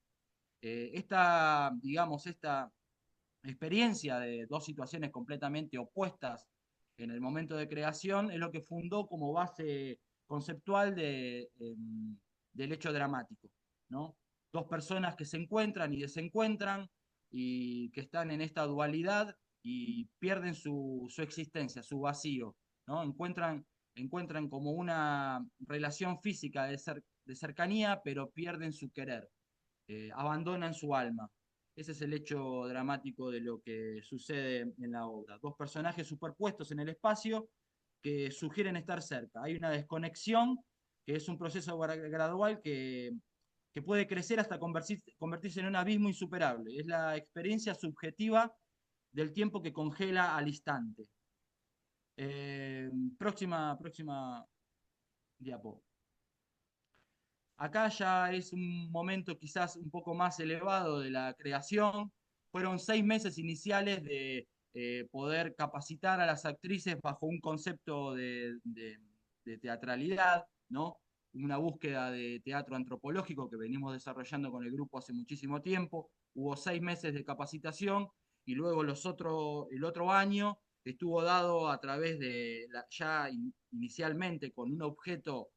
Digamos, esta experiencia de dos situaciones completamente opuestas en el momento de creación es lo que fundó como base conceptual del hecho dramático, ¿no? Dos personas que se encuentran y desencuentran y que están en esta dualidad y pierden su existencia, su vacío, ¿no? Encuentran como una relación física de cercanía, pero pierden su querer, abandonan su alma. Ese es el hecho dramático de lo que sucede en la obra. Dos personajes superpuestos en el espacio que sugieren estar cerca. Hay una desconexión que es un proceso gradual que puede crecer hasta convertirse en un abismo insuperable. Es la experiencia subjetiva del tiempo que congela al instante. Próxima diapo. Acá ya es un momento quizás un poco más elevado de la creación. Fueron 6 meses iniciales de poder capacitar a las actrices bajo un concepto de teatralidad, ¿no? Una búsqueda de teatro antropológico que venimos desarrollando con el grupo hace muchísimo tiempo. Hubo 6 meses de capacitación y luego el otro año estuvo dado a través de, ya inicialmente con un objeto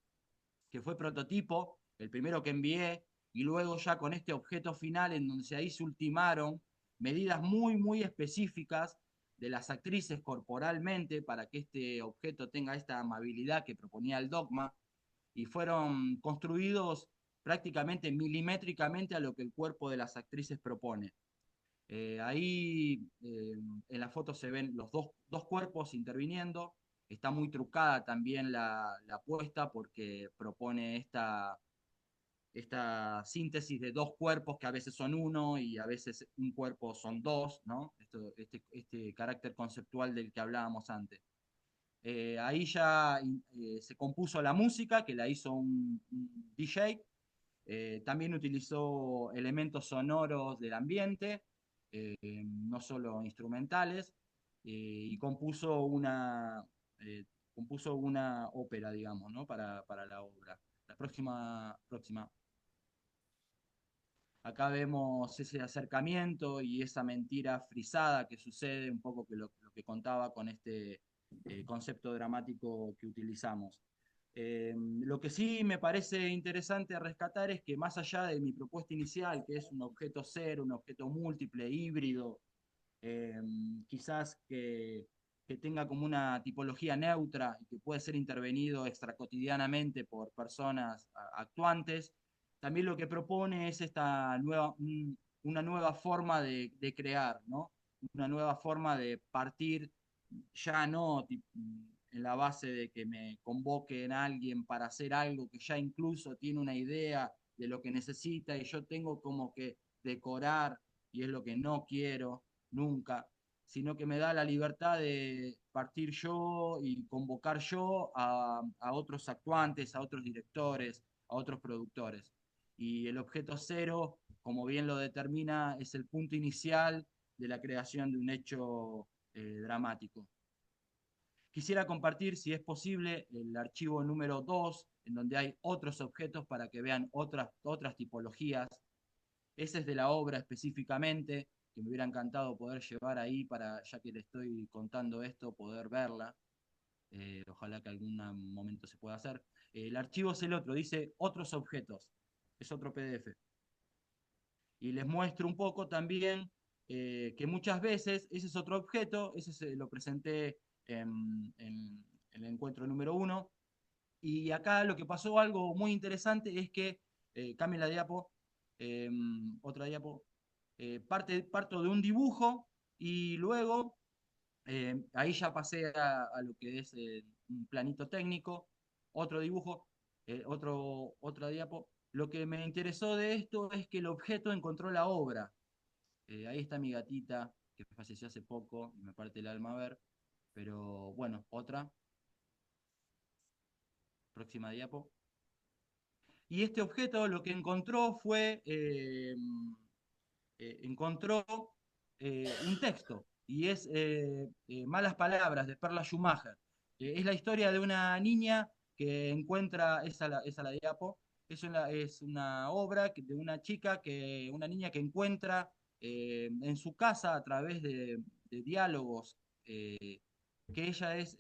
que fue prototipo, el primero que envié, y luego ya con este objeto final en donde ahí se ultimaron medidas muy, muy específicas de las actrices corporalmente para que este objeto tenga esta amabilidad que proponía el dogma, y fueron construidos prácticamente milimétricamente a lo que el cuerpo de las actrices propone. Ahí en la foto se ven los dos cuerpos interviniendo. Está muy trucada también la puesta porque propone esta síntesis de dos cuerpos que a veces son uno y a veces un cuerpo son dos, ¿no? Este carácter conceptual del que hablábamos antes. Ahí ya se compuso la música, que la hizo un DJ. También utilizó elementos sonoros del ambiente, no solo instrumentales, y compuso una ópera, digamos, ¿no? para la obra. La próxima. Acá vemos ese acercamiento y esa mentira frisada que sucede, un poco que lo que contaba con este concepto dramático que utilizamos. Lo que sí me parece interesante rescatar es que más allá de mi propuesta inicial, que es un objeto cero, un objeto múltiple, híbrido, eh, quizás que tenga como una tipología neutra y que puede ser intervenido extracotidianamente por personas actuantes, también lo que propone es esta nueva, una nueva forma de crear, ¿no? Una nueva forma de partir, ya no en la base de que me convoquen a alguien para hacer algo que ya incluso tiene una idea de lo que necesita y yo tengo como que decorar, y es lo que no quiero nunca, sino que me da la libertad de partir yo y convocar yo a otros actuantes, a otros directores, a otros productores. Y el objeto cero, como bien lo determina, es el punto inicial de la creación de un hecho dramático. Quisiera compartir, si es posible, el archivo número 2, en donde hay otros objetos para que vean otras tipologías. Ese es de la obra específicamente, que me hubiera encantado poder llevar ahí para, ya que le estoy contando esto, poder verla. Ojalá que algún momento se pueda hacer. El archivo es el otro, dice otros objetos. Es otro PDF. Y les muestro un poco también que muchas veces ese es otro objeto, lo presenté en el encuentro número 1, y acá lo que pasó algo muy interesante es que, cambien la diapo, eh, otra diapo, parto de un dibujo y luego ahí ya pasé a lo que es un planito técnico, otro dibujo, otra diapo. Lo que me interesó de esto es que el objeto encontró la obra. Ahí está mi gatita, que falleció hace poco, y me parte el alma ver. Pero bueno, otra. Próxima diapo. Y este objeto lo que encontró fue, encontró un texto, y es Malas Palabras, de Perla Schumacher. Es la historia de una niña que encuentra, esa la diapo, es una obra de una chica, una niña que encuentra en su casa a través de diálogos que ella es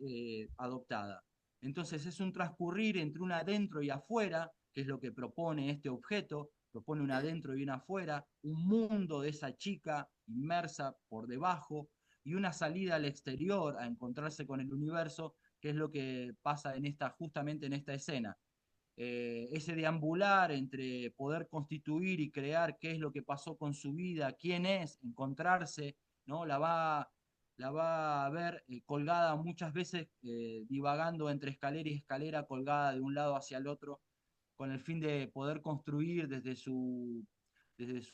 adoptada. Entonces es un transcurrir entre un adentro y afuera, que es lo que propone este objeto, propone un adentro y un afuera, un mundo de esa chica inmersa por debajo y una salida al exterior a encontrarse con el universo, que es lo que pasa justamente en esta escena. Ese deambular entre poder constituir y crear qué es lo que pasó con su vida, quién es, encontrarse, ¿no? La va a ver colgada muchas veces, divagando entre escalera y escalera, colgada de un lado hacia el otro, con el fin de poder construir desde su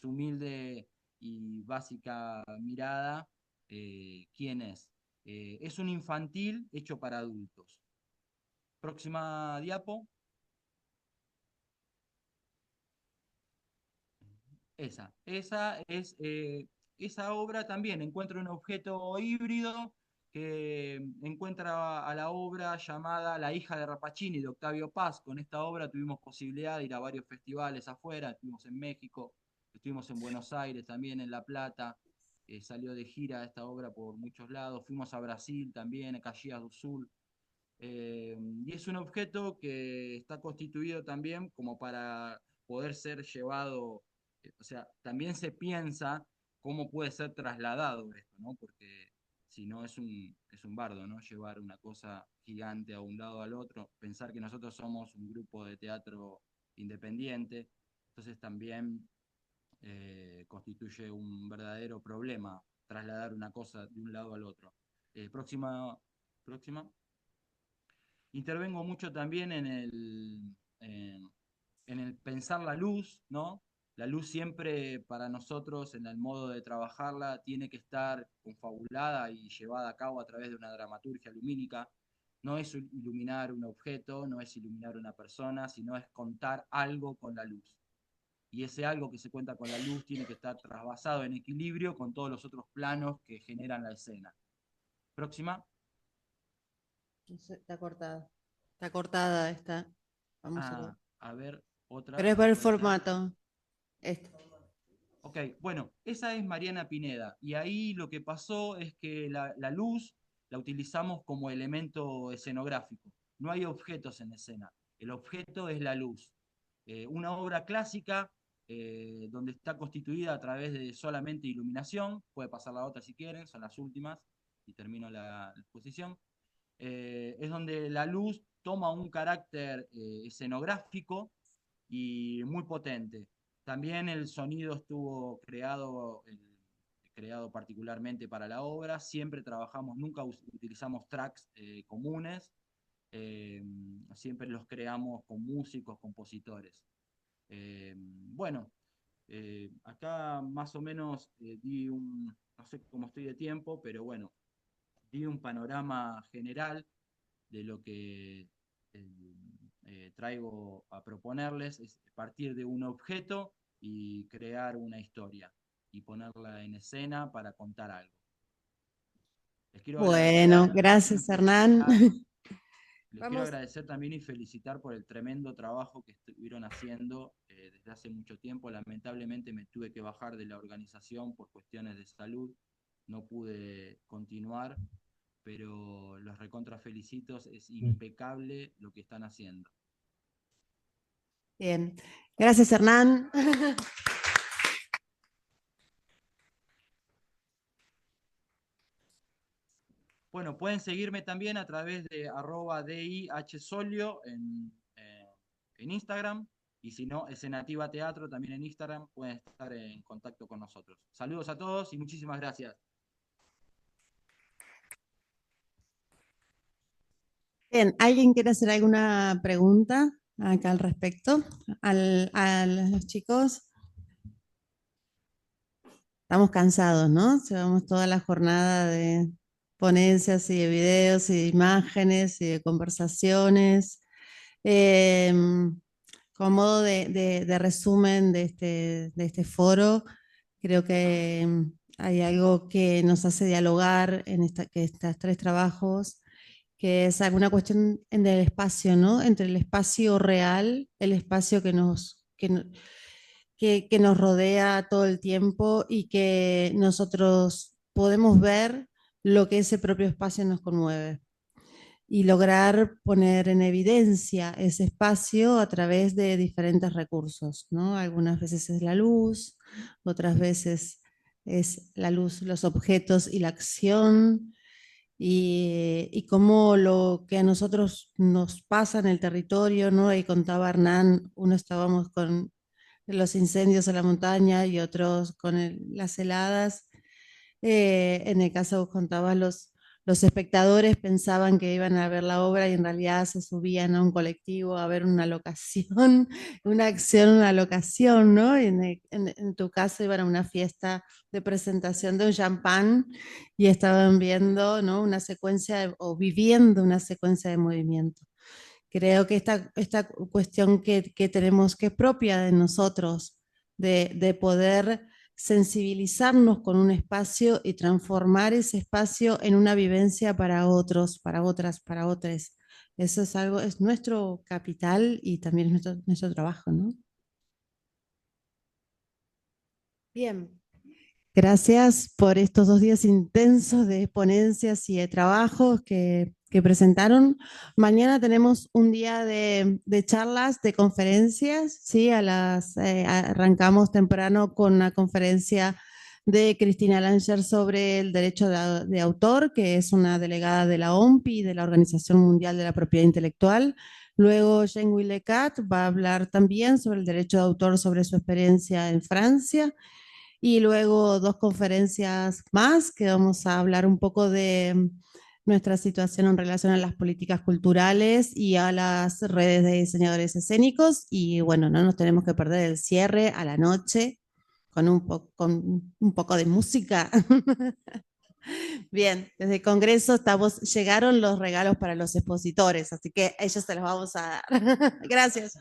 humilde y básica mirada, quién es. Es un infantil hecho para adultos. Próxima diapo. Esa obra también encuentra un objeto híbrido que encuentra a la obra llamada La hija de Rappaccini, de Octavio Paz. Con esta obra tuvimos posibilidad de ir a varios festivales afuera, estuvimos en México, estuvimos en Buenos Aires, también en La Plata. Salió de gira esta obra por muchos lados, fuimos a Brasil también, a Caxias do Sul. Y es un objeto que está constituido también como para poder ser llevado, o sea, también se piensa cómo puede ser trasladado esto, ¿no? Porque si no es un bardo, ¿no? Llevar una cosa gigante a un lado al otro, pensar que nosotros somos un grupo de teatro independiente, entonces también constituye un verdadero problema trasladar una cosa de un lado al otro. Próxima. Intervengo mucho también en el pensar la luz, ¿no? La luz siempre para nosotros, en el modo de trabajarla, tiene que estar confabulada y llevada a cabo a través de una dramaturgia lumínica. No es iluminar un objeto, no es iluminar una persona, sino es contar algo con la luz. Y ese algo que se cuenta con la luz tiene que estar trasvasado en equilibrio con todos los otros planos que generan la escena. Próxima. Está cortada. Está cortada esta. Vamos a ver. A ver, otra. Pero es ver el ¿Puede ser? formato. Este. Ok, bueno, esa es Mariana Pineda. Y ahí lo que pasó es que la luz la utilizamos como elemento escenográfico. No hay objetos en escena. El objeto es la luz. Una obra clásica donde está constituida a través de solamente iluminación. Puede pasar la otra si quieren, son las últimas y termino la exposición. Es donde la luz toma un carácter escenográfico y muy potente. También el sonido estuvo creado particularmente para la obra. Siempre trabajamos, nunca utilizamos tracks comunes. Siempre los creamos con músicos, compositores. Bueno, acá más o menos di no sé cómo estoy de tiempo, pero bueno, di un panorama general de lo que traigo a proponerles, es partir de un objeto y crear una historia y ponerla en escena para contar algo. Les quiero Bueno, agradecer, gracias, Hernán. Les quiero agradecer también y felicitar por el tremendo trabajo que estuvieron haciendo desde hace mucho tiempo. Lamentablemente me tuve que bajar de la organización por cuestiones de salud, no pude continuar, pero los recontra felicitos, es impecable lo que están haciendo. Bien, gracias, Hernán. Bueno, pueden seguirme también a través de @DIHSolio en Instagram, y si no, Escenativa Teatro también en Instagram, pueden estar en contacto con nosotros. Saludos a todos y muchísimas gracias. Bien, ¿alguien quiere hacer alguna pregunta acá al respecto? A los chicos. Estamos cansados, ¿no? Llevamos toda la jornada de ponencias y de videos y de imágenes y de conversaciones. Con modo de resumen de este foro, creo que hay algo que nos hace dialogar en estos tres trabajos, que es alguna cuestión en el espacio, ¿no? Entre el espacio real, el espacio que nos rodea todo el tiempo y que nosotros podemos ver lo que ese propio espacio nos conmueve y lograr poner en evidencia ese espacio a través de diferentes recursos, ¿no? Algunas veces es la luz, otras veces es la luz, los objetos y la acción, y cómo lo que a nosotros nos pasa en el territorio, ¿no? Y contaba Hernán, uno estábamos con los incendios en la montaña y otros con las heladas. En el caso vos contabas, los espectadores pensaban que iban a ver la obra y en realidad se subían a un colectivo a ver una locación, una acción, una locación, ¿no? Y en tu caso iban a una fiesta de presentación de un champán y estaban viendo, ¿no? Una secuencia o viviendo una secuencia de movimiento. Creo que esta cuestión que tenemos, que es propia de nosotros, de poder sensibilizarnos con un espacio y transformar ese espacio en una vivencia para otros, para otras, para otros. Eso es algo, es nuestro capital y también es nuestro trabajo, ¿no? Bien. Gracias por estos 2 días intensos de ponencias y de trabajos que presentaron. Mañana tenemos un día de charlas, de conferencias, ¿sí? Arrancamos temprano con una conferencia de Cristina Langer sobre el derecho de autor, que es una delegada de la OMPI, de la Organización Mundial de la Propiedad Intelectual. Luego Jean-Louis Lecat va a hablar también sobre el derecho de autor, sobre su experiencia en Francia. Y luego 2 conferencias más que vamos a hablar un poco de nuestra situación en relación a las políticas culturales y a las redes de diseñadores escénicos. Y bueno, no nos tenemos que perder el cierre a la noche con un poco de música. Bien, desde el Congreso llegaron los regalos para los expositores, así que ellos se los vamos a dar. Gracias.